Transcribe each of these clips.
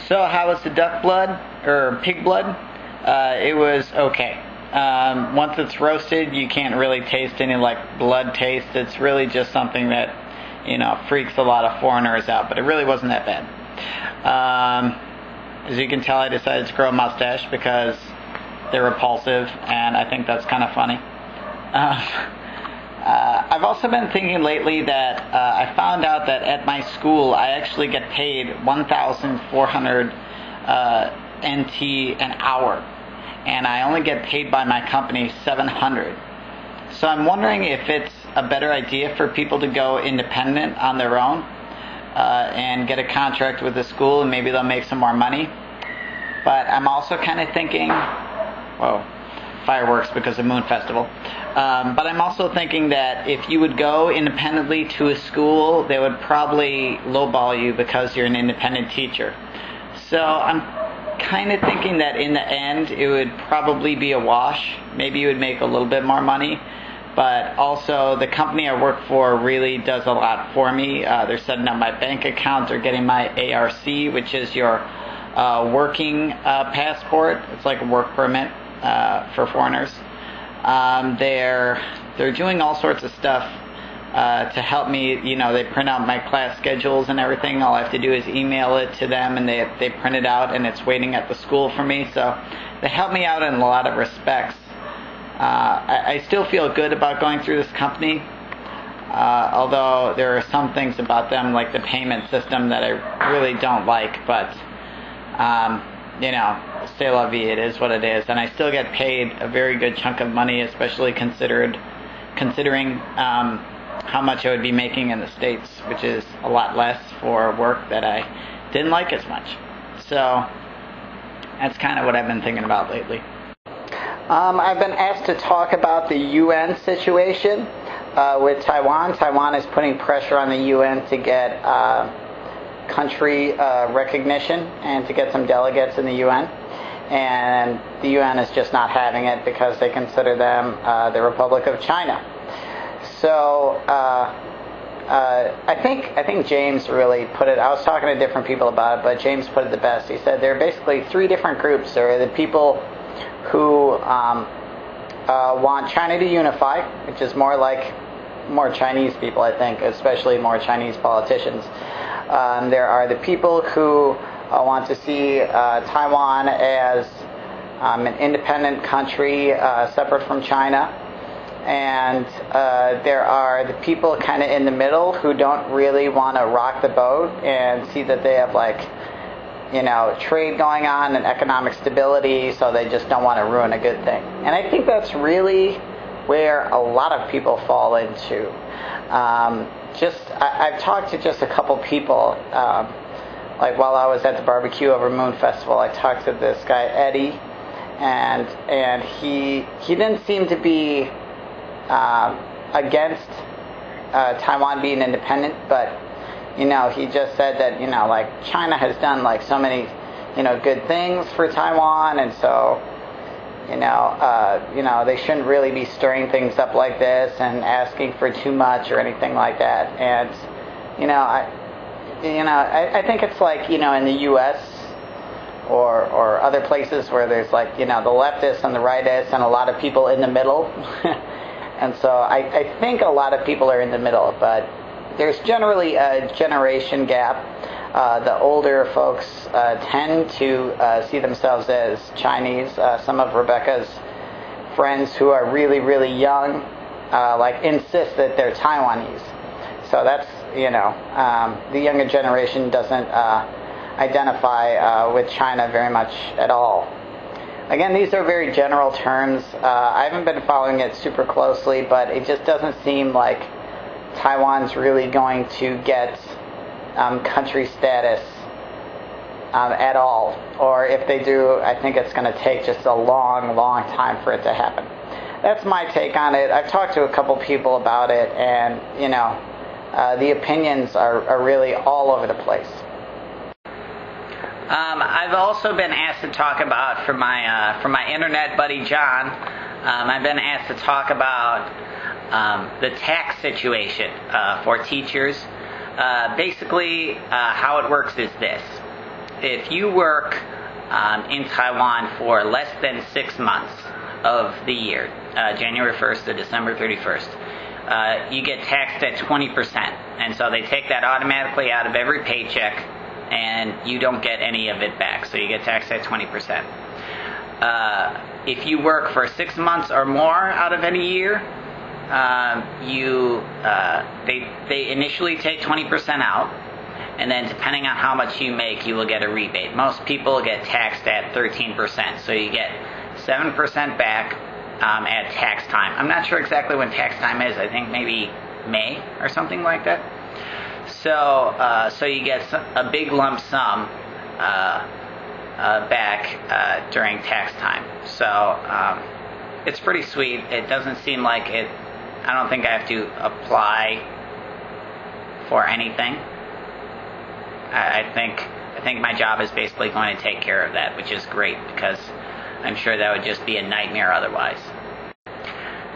So how was the duck blood or pig blood? It was okay. Once it's roasted, you can't really taste any like blood taste. It's really just something that freaks a lot of foreigners out. But it really wasn't that bad. As you can tell, I decided to grow a mustache because they're repulsive, and I think that's kind of funny. I've also been thinking lately that I found out that at my school I actually get paid 1,400 NT an hour, and I only get paid by my company 700. So I'm wondering if it's a better idea for people to go independent on their own and get a contract with the school, and maybe they'll make some more money. But I'm also kind of thinking, whoa, fireworks because of Moon Festival. But I'm also thinking that if you would go independently to a school, they would probably lowball you because you're an independent teacher. So I'm kind of thinking that in the end, it would probably be a wash. Maybe you would make a little bit more money. But also, the company I work for really does a lot for me. They're setting up my bank account. They're getting my ARC, which is your working passport. It's like a work permit for foreigners. They're doing all sorts of stuff to help me. They print out my class schedules and everything. All I have to do is email it to them, and they print it out, and it's waiting at the school for me. So they help me out in a lot of respects. I still feel good about going through this company, although there are some things about them, like the payment system, that I really don't like. But c'est la vie, it is what it is, and I still get paid a very good chunk of money, especially considering how much I would be making in the States, which is a lot less for work that I didn't like as much. So that's kind of what I've been thinking about lately. I've been asked to talk about the UN situation with Taiwan. Taiwan is putting pressure on the UN to get country recognition and to get some delegates in the UN. And the UN is just not having it because they consider them the Republic of China. So I think James really put it. I was talking to different people about it, but James put it the best. He said there are basically three different groups. There are the people who want China to unify, which is more Chinese people, I think, especially more Chinese politicians. There are the people who want to see Taiwan as an independent country separate from China. And there are the people kind of in the middle who don't really want to rock the boat and see that they have trade going on and economic stability, so they just don't want to ruin a good thing. And I think that's really where a lot of people fall into. I've talked to just a couple people, like while I was at the barbecue over Moon Festival, I talked to this guy, Eddie, and he didn't seem to be against Taiwan being independent, but he just said that China has done so many good things for Taiwan, and so they shouldn't really be stirring things up like this and asking for too much or anything like that. And I think it's in the U.S. or other places where there's the leftists and the rightists and a lot of people in the middle. And so I think a lot of people are in the middle, but there's generally a generation gap. The older folks tend to see themselves as Chinese. Some of Rebecca's friends who are really, really young insist that they're Taiwanese. So that's, the younger generation doesn't identify with China very much at all. Again, these are very general terms. I haven't been following it super closely, but it just doesn't seem like Taiwan's really going to get country status at all. Or if they do, I think it's going to take just a long, long time for it to happen. That's my take on it. I've talked to a couple people about it, and, the opinions are really all over the place. I've also been asked to talk about, for my internet buddy John, I've been asked to talk about the tax situation for teachers. Basically, how it works is this. if you work in Taiwan for less than 6 months of the year, January 1st to December 31st, you get taxed at 20%. And so they take that automatically out of every paycheck, and you don't get any of it back. So you get taxed at 20%. If you work for 6 months or more out of any year, they initially take 20% out, and then depending on how much you make, you will get a rebate. Most people get taxed at 13%, so you get 7% back at tax time. I'm not sure exactly when tax time is. I think maybe May or something like that. So you get a big lump sum back during tax time. So it's pretty sweet. It doesn't seem like it. I don't think I have to apply for anything. I think my job is basically going to take care of that, which is great because I'm sure that would just be a nightmare otherwise.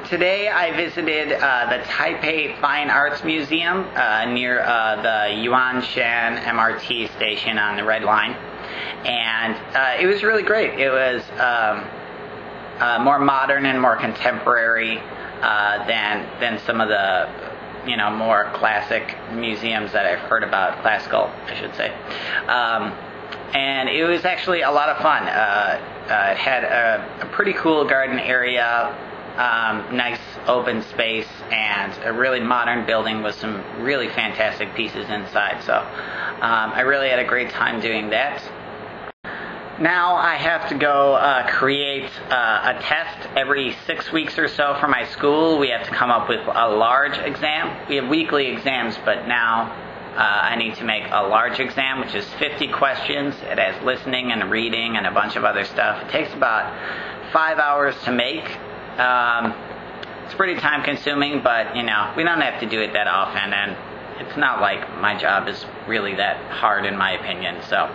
Today I visited the Taipei Fine Arts Museum near the Yuanshan MRT station on the Red Line, and it was really great. It was more modern and more contemporary than some of the more classic museums that I've heard about, classical I should say, and it was actually a lot of fun. It had a pretty cool garden area, nice open space, and a really modern building with some really fantastic pieces inside. So I really had a great time doing that. Now I have to go create a test every 6 weeks or so for my school. We have to come up with a large exam. We have weekly exams, but now I need to make a large exam, which is 50 questions. It has listening and reading and a bunch of other stuff. It takes about 5 hours to make. It's pretty time consuming, but we don't have to do it that often, and it's not like my job is really that hard in my opinion. So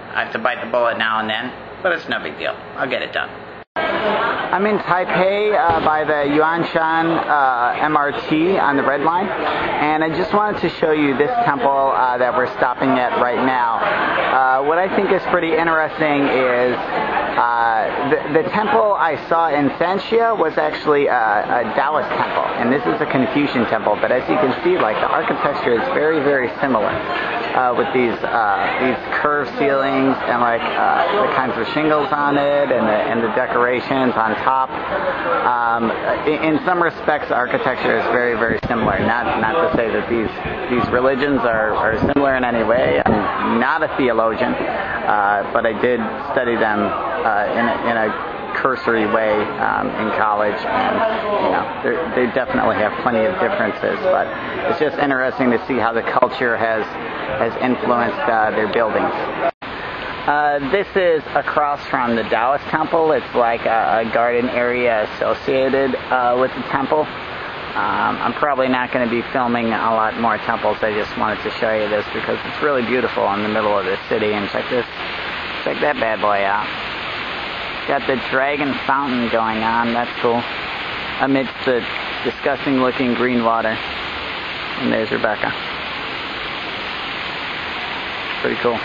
I have to bite the bullet now and then, but it's no big deal. I'll get it done. I'm in Taipei by the Yuanshan MRT on the Red Line, and I just wanted to show you this temple that we're stopping at right now. What I think is pretty interesting is the temple I saw in Sanxia was actually a Taoist temple, and this is a Confucian temple, but as you can see, like, the architecture is very, very similar with these curved ceilings and the kinds of shingles on it and the decorations on top. In some respects, architecture is very, very similar. Not to say that these religions are similar in any way. I'm not a theologian, but I did study them in a cursory way in college, and they definitely have plenty of differences. But it's just interesting to see how the culture has influenced their buildings. This is across from the Taoist temple. It's like a garden area associated with the temple. I'm probably not going to be filming a lot more temples. I just wanted to show you this because it's really beautiful in the middle of the city. And check that bad boy out. Got the dragon fountain going on. That's cool. Amidst the disgusting looking green water. And there's Rebecca. Pretty cool.